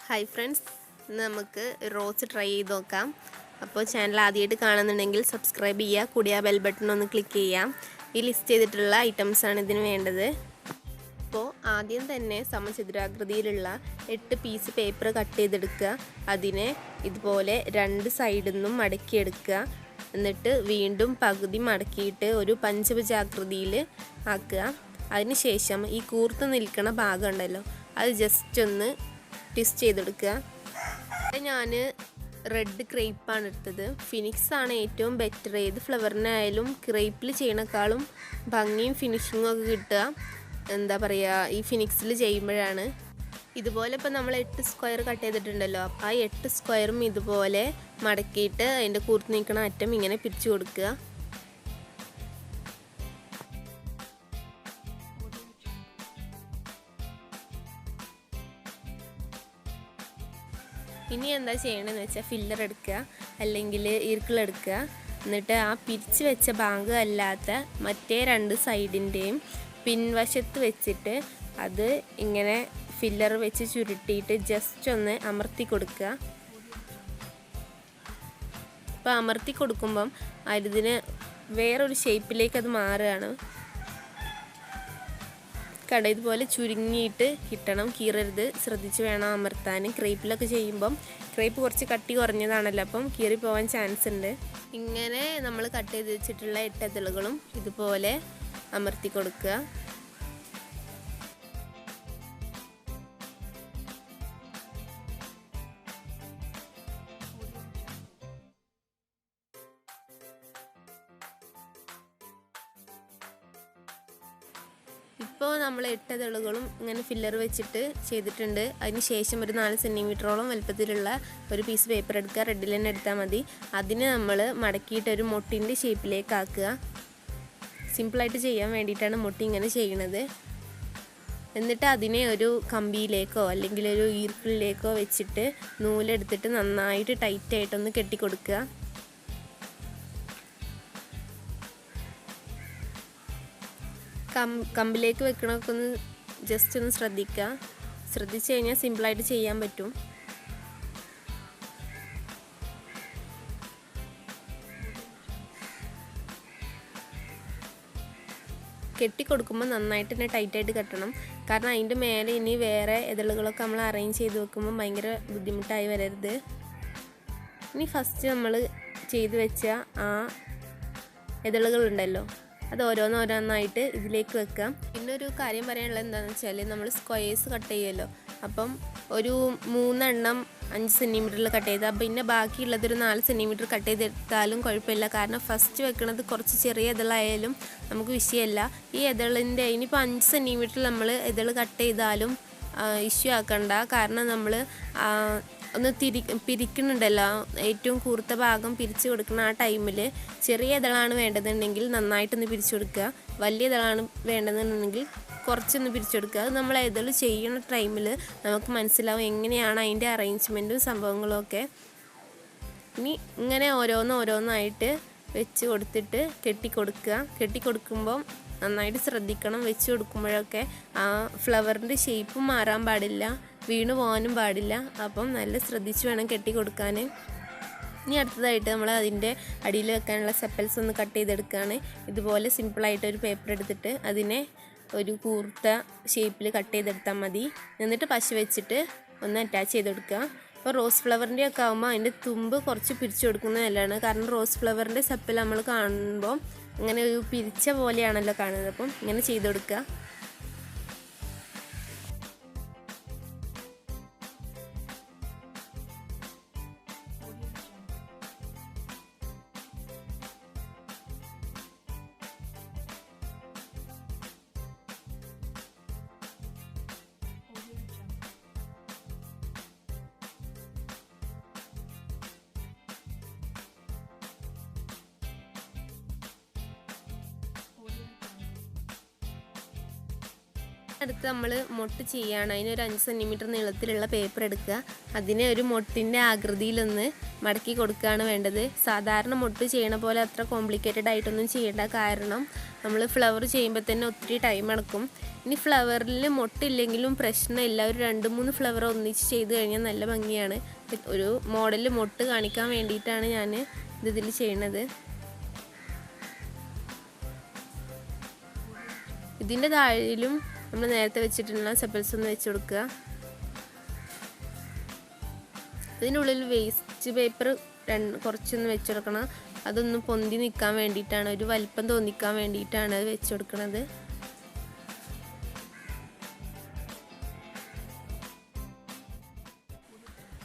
Hi friends, നമുക്ക് rose try ചെയ്ത് നോക്കാം. അപ്പോൾ ചാനൽ ആദ്യമായിട്ട് കാണുന്നുണ്ടെങ്കിൽ സബ്സ്ക്രൈബ് ചെയ്യുക, കൂടിയ ബെൽ ബട്ടൺ ഒന്ന് ക്ലിക്ക് ചെയ്യാം. ഈ ലിസ്റ്റ് ചെയ്തിട്ടുള്ള ഐറ്റംസാണ് ഇതിന് വേണ്ടത്. അപ്പോൾ ആദ്യം തന്നെ സമചതുരാകൃതിയിലുള്ള 8 പീസ് പേപ്പർ കട്ട് ചെയ്തെടുക്കുക. അതിനെ ഇതുപോലെ 2 സൈഡിൽ നിന്നും മടക്കിയെടുക്കുക. എന്നിട്ട് വീണ്ടും പകുതി മടക്കിയിട്ട് ഒരു പഞ്ചഭുജാകൃതിയിൽ ആക്കുക. അതിനുശേഷം ഈ കൂർത്ത് നിൽക്കുന്ന ഭാഗം ഉണ്ടല്ലോ, അത് ജസ്റ്റ് ഒന്ന് ട്വിസ്റ്റ് ചെയ്തെടുക്കുക. ഞാൻ റെഡ് ക്രേപ്പാണ് എടുത്തത്. ഫിനിക്സ് ആണ് ഏറ്റവും ബെറ്റർ. ഏത് ഫ്ലവറിനായാലും ക്രേപ്പിൽ ചെയ്യണേക്കാളും ഭംഗിയും ഫിനിഷിങ്ങും ഒക്കെ കിട്ടുക എന്താ പറയുക ഈ ഫിനിക്സിൽ ചെയ്യുമ്പോഴാണ്. ഇതുപോലെ ഇപ്പോൾ നമ്മൾ 8 സ്ക്വയർ കട്ട് ചെയ്തിട്ടുണ്ടല്ലോ, ആ 8 സ്ക്വയറും ഇതുപോലെ മടക്കിയിട്ട് അതിൻ്റെ കൂർത്ത് നിൽക്കണ അറ്റം ഇങ്ങനെ പിരിച്ചു കൊടുക്കുക. ഇനി എന്താ ചെയ്യണമെന്ന് വെച്ചാൽ ഫില്ലർ എടുക്കുക, അല്ലെങ്കിൽ ഈർക്കിളെടുക്കുക. എന്നിട്ട് ആ പിരിച്ച് വെച്ച ഭാഗം അല്ലാത്ത മറ്റേ 2 സൈഡിൻ്റെയും പിൻവശത്ത് വെച്ചിട്ട് അത് ഇങ്ങനെ ഫില്ലർ വെച്ച് ചുരുട്ടിയിട്ട് ജസ്റ്റ് ഒന്ന് അമർത്തി കൊടുക്കുക. അപ്പോൾ അമർത്തി കൊടുക്കുമ്പം അതിന് വേറൊരു ഷേപ്പിലേക്ക് അത് മാറുകയാണ്. ഇതുപോലെ ചുരുങ്ങിയിട്ട് കിട്ടണം, കീറരുത്, ശ്രദ്ധിച്ച് വേണം അമർത്താൻ. ക്രേപ്പിലൊക്കെ ചെയ്യുമ്പം ക്രേപ്പ് കുറച്ച് കട്ടി കുറഞ്ഞതാണല്ലോ, അപ്പം കീറി പോകാൻ ചാൻസ് ഉണ്ട്. ഇങ്ങനെ നമ്മൾ കട്ട് ചെയ്ത് വെച്ചിട്ടുള്ള 8 ഇതളുകളും ഇതുപോലെ അമർത്തി കൊടുക്കുക. ഇപ്പോൾ നമ്മൾ 8 ഇതളുകളും ഇങ്ങനെ ഫില്ലർ വെച്ചിട്ട് ചെയ്തിട്ടുണ്ട്. അതിന് ശേഷം ഒരു 4 സെൻറ്റിമീറ്ററോളം വലുപ്പത്തിലുള്ള ഒരു പീസ് പേപ്പർ എടുക്കുക. റെഡിൽ തന്നെ എടുത്താൽ മതി. അതിന് നമ്മൾ മടക്കിയിട്ട് ഒരു മൊട്ടിൻ്റെ ഷേപ്പിലേക്ക് ആക്കുക. സിമ്പിളായിട്ട് ചെയ്യാൻ വേണ്ടിയിട്ടാണ് മൊട്ടി ഇങ്ങനെ ചെയ്യണത്. എന്നിട്ട് അതിനെ ഒരു കമ്പിയിലേക്കോ അല്ലെങ്കിൽ ഒരു ഈർക്കിളിലേക്കോ വെച്ചിട്ട് നൂലെടുത്തിട്ട് നന്നായിട്ട് ടൈറ്റായിട്ടൊന്ന് കെട്ടിക്കൊടുക്കുക. കമ്പിലേക്ക് വെക്കണമൊക്കെ ഒന്ന് ജസ്റ്റ് ഒന്ന് ശ്രദ്ധിക്കുക. ശ്രദ്ധിച്ചു കഴിഞ്ഞാൽ സിമ്പിളായിട്ട് ചെയ്യാൻ പറ്റും. കെട്ടിക്കൊടുക്കുമ്പോൾ നന്നായിട്ട് തന്നെ ടൈറ്റായിട്ട് കെട്ടണം. കാരണം അതിൻ്റെ മേലെ ഇനി വേറെ ഇതളുകളൊക്കെ നമ്മൾ അറേഞ്ച് ചെയ്ത് വെക്കുമ്പോൾ ഭയങ്കര ബുദ്ധിമുട്ടായി വരരുത്. ഇനി ഫസ്റ്റ് നമ്മൾ ചെയ്ത് വെച്ച ആ ഇതളുകളുണ്ടല്ലോ, അത് ഓരോന്നോരോന്നായിട്ട് ഇതിലേക്ക് വെക്കാം. പിന്നെ ഒരു കാര്യം പറയാനുള്ളത് എന്താണെന്ന് വെച്ചാൽ നമ്മൾ സ്ക്വയേഴ്സ് കട്ട് ചെയ്യുമല്ലോ, അപ്പം ഒരു 3 എണ്ണം 5 സെൻറ്റിമീറ്ററിൽ കട്ട് ചെയ്താൽ പിന്നെ ബാക്കിയുള്ളതൊരു 4 സെൻറ്റിമീറ്റർ കട്ട് ചെയ്തെടുത്താലും കുഴപ്പമില്ല. കാരണം ഫസ്റ്റ് വെക്കണത് കുറച്ച് ചെറിയ ഇതളായാലും നമുക്ക് വിഷയമല്ല. ഈ ഇതളിൻ്റെ ഇനിയിപ്പോൾ 5 സെൻറ്റിമീറ്ററിൽ നമ്മൾ ഇതൾ കട്ട് ചെയ്താലും ഇഷ്യൂ ആക്കണ്ട. കാരണം നമ്മൾ ഒന്ന് പിരിക്കുന്നുണ്ടല്ലോ, ഏറ്റവും കൂർത്ത ഭാഗം പിരിച്ചു കൊടുക്കുന്ന ആ ടൈമിൽ ചെറിയ ഇതളാണ് വേണ്ടതെന്നുണ്ടെങ്കിൽ നന്നായിട്ടൊന്ന് പിരിച്ചു കൊടുക്കുക. വലിയ ഇതളാണ് വേണ്ടതെന്നുണ്ടെങ്കിൽ കുറച്ചൊന്ന് പിരിച്ചു കൊടുക്കുക. അത് നമ്മൾ ഇതൾ ചെയ്യുന്ന ടൈമിൽ നമുക്ക് മനസ്സിലാവും എങ്ങനെയാണ് അതിൻ്റെ അറേഞ്ച്മെൻറ്റും സംഭവങ്ങളും ഒക്കെ. ഇനി ഇങ്ങനെ ഓരോന്നായിട്ട് വെച്ച് കൊടുത്തിട്ട് കെട്ടിക്കൊടുക്കുമ്പം നന്നായിട്ട് ശ്രദ്ധിക്കണം. വെച്ച് കൊടുക്കുമ്പോഴൊക്കെ ആ ഫ്ലവറിൻ്റെ ഷേപ്പ് മാറാൻ പാടില്ല, വീണു പോകാനും പാടില്ല. അപ്പം നല്ല ശ്രദ്ധിച്ച് വേണം കെട്ടിക്കൊടുക്കാൻ. ഇനി അടുത്തതായിട്ട് നമ്മൾ അതിൻ്റെ അടിയിൽ വെക്കാനുള്ള സെപ്പൽസ് ഒന്ന് കട്ട് ചെയ്തെടുക്കുകയാണ്. ഇതുപോലെ സിമ്പിളായിട്ടൊരു പേപ്പർ എടുത്തിട്ട് അതിനെ ഒരു കൂർത്ത ഷേപ്പിൽ കട്ട് ചെയ്തെടുത്താൽ മതി. എന്നിട്ട് പശ വെച്ചിട്ട് ഒന്ന് അറ്റാച്ച് ചെയ്ത് കൊടുക്കുക. അപ്പോൾ റോസ് ഫ്ലവറിൻ്റെ ഒക്കെ ആകുമ്പോൾ അതിൻ്റെ തുമ്പ് കുറച്ച് പിരിച്ചു കൊടുക്കുന്നത് നല്ലതാണ്. കാരണം റോസ് ഫ്ലവറിൻ്റെ സെപ്പൽ നമ്മൾ കാണുമ്പോൾ ഇങ്ങനെ ഒരു പിരിച്ച പോലെയാണല്ലോ കാണുന്നത്. അപ്പം ഇങ്ങനെ ചെയ്ത് കൊടുക്കുക. അടുത്ത് നമ്മൾ മൊട്ട് ചെയ്യുകയാണ്. അതിനൊരു 5 സെൻറ്റിമീറ്റർ നീളത്തിലുള്ള പേപ്പർ എടുക്കുക. അതിനെ ഒരു മൊട്ടിൻ്റെ ആകൃതിയിലൊന്ന് മടക്കി കൊടുക്കുകയാണ് വേണ്ടത്. സാധാരണ മൊട്ട് ചെയ്യണ പോലെ അത്ര കോംപ്ലിക്കേറ്റഡ് ആയിട്ടൊന്നും ചെയ്യേണ്ട. കാരണം നമ്മൾ ഫ്ലവർ ചെയ്യുമ്പോൾ തന്നെ ഒത്തിരി ടൈം എടുക്കും. ഇനി ഫ്ലവറിൽ മൊട്ടില്ലെങ്കിലും പ്രശ്നമില്ല, ഒരു 2-3 ഫ്ലവർ ഒന്നിച്ച് ചെയ്ത് കഴിഞ്ഞാൽ നല്ല ഭംഗിയാണ്. ഒരു മോഡലിൽ മൊട്ട് കാണിക്കാൻ വേണ്ടിയിട്ടാണ് ഞാൻ ഇതിൽ ചെയ്യണത്. ഇതിൻ്റെ താഴെയിലും നമ്മൾ നേരത്തെ വെച്ചിട്ടുള്ള സെപ്പൽസ് ഒന്ന് വെച്ച് കൊടുക്കുക. ഇതിനുള്ളിൽ വേസ്റ്റ് പേപ്പർ കുറച്ചൊന്ന് വെച്ച് കൊടുക്കണം. അതൊന്ന് പൊന്തി നിൽക്കാൻ വേണ്ടിയിട്ടാണ്, ഒരു വലിപ്പം തോന്നിക്കാൻ വേണ്ടിയിട്ടാണ് അത് വെച്ച് കൊടുക്കുന്നത്.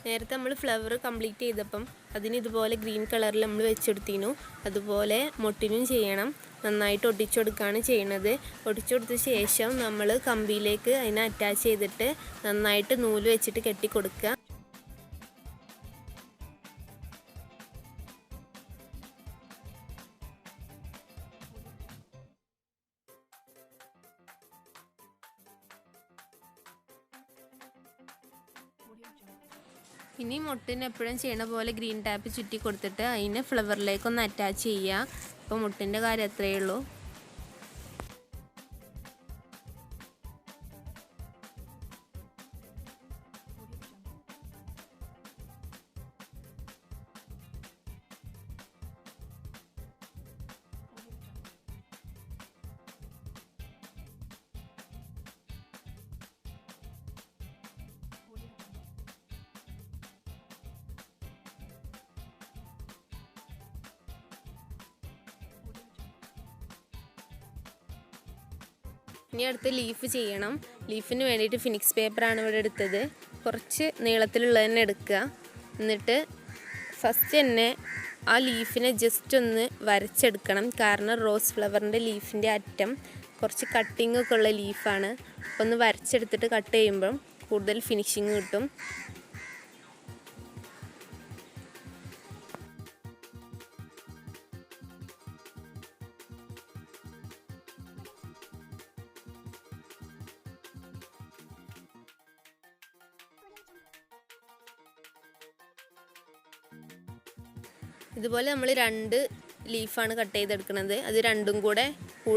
നേരത്തെ നമ്മൾ ഫ്ലവർ കംപ്ലീറ്റ് ചെയ്തപ്പം അതിന് ഇതുപോലെ ഗ്രീൻ കളറിൽ നമ്മൾ വെച്ചെടുത്തിരുന്നു. അതുപോലെ മൊട്ടിനും ചെയ്യണം. നന്നായിട്ട് ഒട്ടിച്ചു കൊടുക്കുകയാണ് ചെയ്യുന്നത്. ഒട്ടിച്ചു കൊടുത്ത ശേഷം നമ്മൾ കമ്പിയിലേക്ക് അതിനെ അറ്റാച്ച് ചെയ്തിട്ട് നന്നായിട്ട് നൂല് വെച്ചിട്ട് കെട്ടി കൊടുക്കുക. ഇനി മുട്ടിന് എപ്പോഴും ചെയ്യണ പോലെ ഗ്രീൻ ടാപ്പ് ചുറ്റി കൊടുത്തിട്ട് അതിനെ ഫ്ലവറിലേക്കൊന്ന് അറ്റാച്ച് ചെയ്യുക. അപ്പോൾ മുട്ടിൻ്റെ കാര്യം അത്രയേ ഉള്ളൂ. ഇനി അടുത്ത് ലീഫ് ചെയ്യണം. ലീഫിന് വേണ്ടിയിട്ട് ഫിനിക്സ് പേപ്പറാണ് ഇവിടെ എടുത്തത്. കുറച്ച് നീളത്തിലുള്ള തന്നെ എടുക്കുക. എന്നിട്ട് ഫസ്റ്റ് തന്നെ ആ ലീഫിനെ ജസ്റ്റ് ഒന്ന് വരച്ചെടുക്കണം. കാരണം റോസ് ഫ്ലവറിൻ്റെ ലീഫിൻ്റെ അറ്റം കുറച്ച് കട്ടിങ് ഒക്കെ ഉള്ള ലീഫാണ്. ഒന്ന് വരച്ചെടുത്തിട്ട് കട്ട് ചെയ്യുമ്പം കൂടുതൽ ഫിനിഷിങ് കിട്ടും. ഇതുപോലെ നമ്മൾ 2 ലീഫാണ് കട്ട് ചെയ്തെടുക്കുന്നത്. അത് രണ്ടും കൂടെ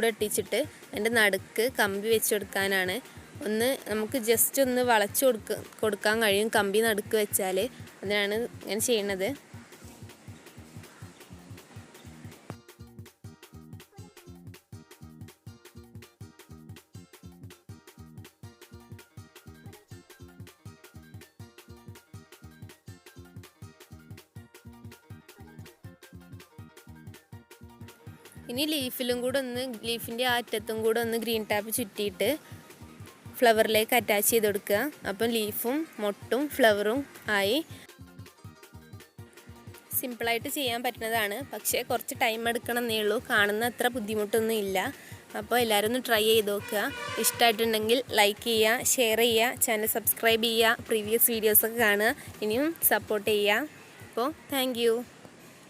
ഇട്ടിച്ചിട്ട് അതിൻ്റെ നടുക്ക് കമ്പി വെച്ച് കൊടുക്കാനാണ്. നമുക്ക് ജസ്റ്റ് ഒന്ന് വളച്ച് കൊടുക്കാൻ കഴിയും കമ്പി നടുക്ക് വെച്ചാൽ. അതിനാണ് ഇങ്ങനെ ചെയ്യണത്. ഇനി ലീഫിൻ്റെ ആ അറ്റത്തും കൂടെ ഒന്ന് ഗ്രീൻ ടാപ്പ് ചുറ്റിയിട്ട് ഫ്ലവറിലേക്ക് അറ്റാച്ച് ചെയ്ത് കൊടുക്കുക. അപ്പം ലീഫും മൊട്ടും ഫ്ലവറും ആയി. സിമ്പിളായിട്ട് ചെയ്യാൻ പറ്റുന്നതാണ്. പക്ഷേ കുറച്ച് ടൈം എടുക്കണമെന്നേ ഉള്ളൂ. കാണുന്ന അത്ര ബുദ്ധിമുട്ടൊന്നും ഇല്ല. അപ്പോൾ എല്ലാവരും ഒന്ന് ട്രൈ ചെയ്ത് നോക്കുക. ഇഷ്ടമായിട്ടുണ്ടെങ്കിൽ ലൈക്ക് ചെയ്യുക, ഷെയർ ചെയ്യുക, ചാനൽ സബ്സ്ക്രൈബ് ചെയ്യുക, പ്രീവിയസ് വീഡിയോസൊക്കെ കാണുക. ഇനിയും സപ്പോർട്ട് ചെയ്യുക. അപ്പോൾ താങ്ക് യു.